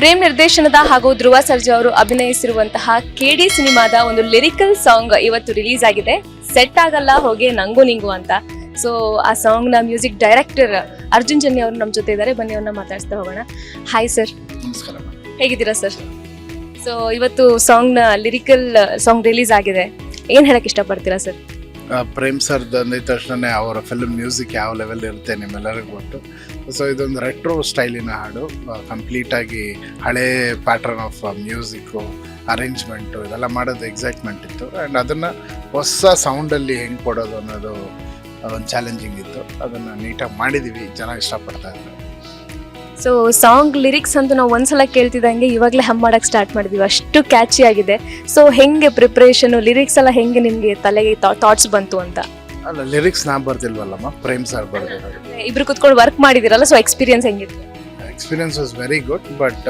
ಪ್ರೇಮ್ ನಿರ್ದೇಶನದ ಹಾಗೂ ಧ್ರುವ ಸರ್ಜಾ ಅವರು ಅಭಿನಯಿಸಿರುವಂತಹ ಕೆಡಿ ಸಿನಿಮಾದ ಒಂದು ಲಿರಿಕಲ್ ಸಾಂಗ್ ಇವತ್ತು ರಿಲೀಸ್ ಆಗಿದೆ. ಸೆಟ್ ಆಗಲ್ಲ ಹೋಗಿ ನಂಗು ನಿಂಗು ಅಂತ. ಸೊ ಆ ಸಾಂಗ್ ನ ಮ್ಯೂಸಿಕ್ ಡೈರೆಕ್ಟರ್ ಅರ್ಜುನ್ ಜನ್ಯ ಅವರು ನಮ್ಮ ಜೊತೆ ಇದ್ದಾರೆ. ಬನ್ನಿ ಅವ್ರನ್ನ ಮಾತಾಡ್ಸ್ತಾ ಹೋಗೋಣ. Hi sir. ನಮಸ್ಕಾರ. ಹೇಗಿದ್ದೀರಾ ಸರ್? ಸೊ ಇವತ್ತು ಸಾಂಗ್ ನ ಲಿರಿಕಲ್ ಸಾಂಗ್ ರಿಲೀಸ್ ಆಗಿದೆ, ಏನ್ ಹೇಳಕ್ ಇಷ್ಟಪಡ್ತೀರಾ ಸರ್? ಪ್ರೇಮ್ ಸರ್ ಅಂದಿದ ತಕ್ಷಣ ಅವರ ಫಿಲ್ಮ್ ಮ್ಯೂಸಿಕ್ ಯಾವ ಲೆವೆಲ್ ಇರುತ್ತೆ ನಿಮ್ಮೆಲ್ಲರಿಗೂ ಗೊತ್ತು. ಸೊ ಇದೊಂದು ರೆಟ್ರೋ ಸ್ಟೈಲಿನ ಹಾಡು, ಕಂಪ್ಲೀಟಾಗಿ ಹಳೇ ಪ್ಯಾಟ್ರನ್ ಆಫ್ ಮ್ಯೂಸಿಕ್ಕು, ಅರೇಂಜ್ಮೆಂಟು ಇದೆಲ್ಲ ಮಾಡೋದು ಎಕ್ಸೈಟ್ಮೆಂಟ್ ಇತ್ತು. ಆ್ಯಂಡ್ ಅದನ್ನು ಹೊಸ ಸೌಂಡಲ್ಲಿ ಹೆಂಗೆ ಕೊಡೋದು ಅನ್ನೋದು ಒಂದು ಚಾಲೆಂಜಿಂಗ್ ಇತ್ತು. ಅದನ್ನು ನೀಟಾಗಿ ಮಾಡಿದ್ದೀವಿ, ಚೆನ್ನಾಗಿ ಇಷ್ಟಪಡ್ತಾ ಇದ್ದಾರೆ. ಸೊ ಸಾಂಗ್ ಲಿರಿಕ್ಸ್ ಅಂತೂ ನಾವು ಒಂದ್ಸಲ ಕೇಳ್ತಿದ್ದಂಗೆ ಇವಾಗಲೇ ಹಮ್ ಮಾಡಕ್ಕೆ ಸ್ಟಾರ್ಟ್ ಮಾಡಿದ್ವಿ, ಅಷ್ಟು ಕ್ಯಾಚಿ ಆಗಿದೆ. ಸೊ ಹೆಂಗೆ ಪ್ರಿಪ್ರೇಷನ್, ಲಿರಿಕ್ಸ್ ಎಲ್ಲ ಹೆಂಗೆ ನಿಮಗೆ ತಲೆಗೆ ಥಾಟ್ಸ್ ಬಂತು ಅಂತ? ಅಲ್ಲ, ಲಿರಿಕ್ಸ್ ನಾ ಬರ್ತಿಲ್ವಲ್ಲಮ್ಮ, ಪ್ರೇಮ್ ಸರ್ ಬರ್ದಿರೋದು. ಇಬ್ರು ಕುತ್ಕೊಂಡು ವರ್ಕ್ ಮಾಡಿದಿರಲ್ಲ, ಸೊ ಎಕ್ಸ್ಪೀರಿಯನ್ಸ್ ಹೆಂಗಿತ್ತು? Experience was very good, but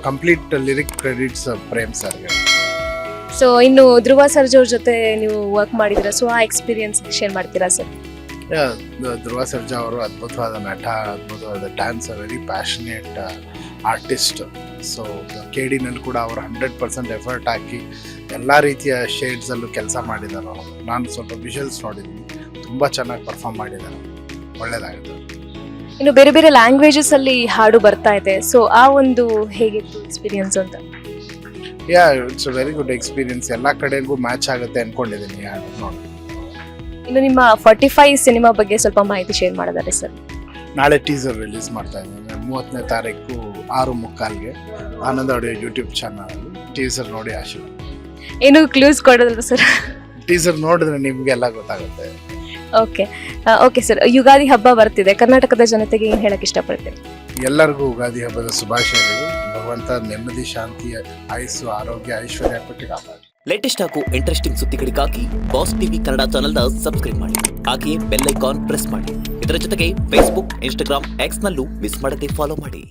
complete lyric credits Prem ಸರ್ಗೆ. ಸೊ ಇನ್ನು ಧ್ರುವ ಸರ್ಜಾ ಅವ್ರ ಜೊತೆ ನೀವು ವರ್ಕ್ ಮಾಡಿದಿರಾ, ಸೊ ಆ ಎಕ್ಸ್ಪೀರಿಯನ್ಸ್ ಶೇರ್ ಮಾಡ್ತೀರಾ ಸರ್? ಧ್ರುವ ಸರ್ಜಾ ಅವರು ಅದ್ಭುತವಾದ ನಟ, ಅದ್ಭುತವಾದ dancer, very passionate artist. So ಕೆಡಿನಲ್ಲಿ ಕೂಡ ಅವರು 100% ಎಫರ್ಟ್ ಹಾಕಿ ಎಲ್ಲ ರೀತಿಯ ಶೇಡ್ಸಲ್ಲೂ ಕೆಲಸ ಮಾಡಿದ್ದಾರೆ ಅವರು. ನಾನು ಸ್ವಲ್ಪ ವಿಷುವಲ್ಸ್ ನೋಡಿದ್ದೀನಿ, ತುಂಬ ಚೆನ್ನಾಗಿ ಪರ್ಫಾರ್ಮ್ ಮಾಡಿದ್ದಾರೆ, ಒಳ್ಳೆಯದಾಗಿದೆ. ಇನ್ನು ಬೇರೆ ಬೇರೆ ಲ್ಯಾಂಗ್ವೇಜಸ್ ಅಲ್ಲಿ ಹಾಡು ಬರ್ತಾ ಇದೆ, ಸೊ ಆ ಒಂದು ಹೇಗಿತ್ತು ಎಕ್ಸ್ಪೀರಿಯನ್ಸ್ ಅಂತ? It's a very good experience. ಎಲ್ಲ ಕಡೆಗೂ ಮ್ಯಾಚ್ ಆಗುತ್ತೆ ಅಂದ್ಕೊಂಡಿದ್ದೀನಿ ಹಾಡು ನೋಡಿ. ಇನ್ನು ನಿಮ್ಮ 45 ಸಿನಿಮಾ ಬಗ್ಗೆ ಸ್ವಲ್ಪ ಮಾಹಿತಿ ಶೇರ್ ಮಾಡಿದ್ದಾರೆ ಸರ್. ನಾಳೆ ಟೀಸರ್ ರಿಲೀಸ್ ಮಾಡ್ತಾ ಇದ್ದೀನಿ, 30ನೇ ತಾರೀಕು 6:45ಗೆ ಆನಂದ ಆಡಿಯೋ ಯೂಟ್ಯೂಬ್ ಚಾನಲ್ ಟೀಸರ್ ನೋಡಿ ಆಶೀರ್ವಾದ. ಏನು ಕ್ಲೂಸ್ ಕೊಡೋದಲ್ವ ಸರ್? ಟೀಸರ್ ನೋಡಿದ್ರೆ ನಿಮಗೆಲ್ಲ ಗೊತ್ತಾಗುತ್ತೆ. ಓಕೆ ಸರ್, ಯುಗಾದಿ ಹಬ್ಬ ಬರ್ತಿದೆ, ಕರ್ನಾಟಕದ ಜನತೆಗೆ ಏನು ಹೇಳಕ್ ಇಷ್ಟಪಡ್ತೀರಿ? ಎಲ್ಲರಿಗೂ ಯುಗಾದಿ ಹಬ್ಬದ ಶುಭಾಶಯಗಳು. ಭಗವಂತ ನೆಮ್ಮದಿ, ಶಾಂತಿ, ಆಯುಸ್ಸು, ಆರೋಗ್ಯ, ಐಶ್ವರ್ಯ ಕೊಟ್ಟು ಕಾಪಾಡಿ. ಲೇಟೆಸ್ಟ್ ಹಾಗೂ ಇಂಟ್ರೆಸ್ಟಿಂಗ್ ಸುದ್ದಿಗಳಿಗಾಗಿ ಬಾಸ್ ಟಿವಿ ಕನ್ನಡ ಚಾನೆಲ್ನ ಸಬ್ಸ್ಕ್ರೈಬ್ ಮಾಡಿ, ಹಾಗೆಯೇ ಬೆಲ್ ಐಕಾನ್ ಪ್ರೆಸ್ ಮಾಡಿ. ಇದರ ಜೊತೆಗೆ ಫೇಸ್ಬುಕ್, ಇನ್ಸ್ಟಾಗ್ರಾಮ್, ಎಕ್ಸ್ ನಲ್ಲೂ ಮಿಸ್ ಮಾಡದೆ ಫಾಲೋ ಮಾಡಿ.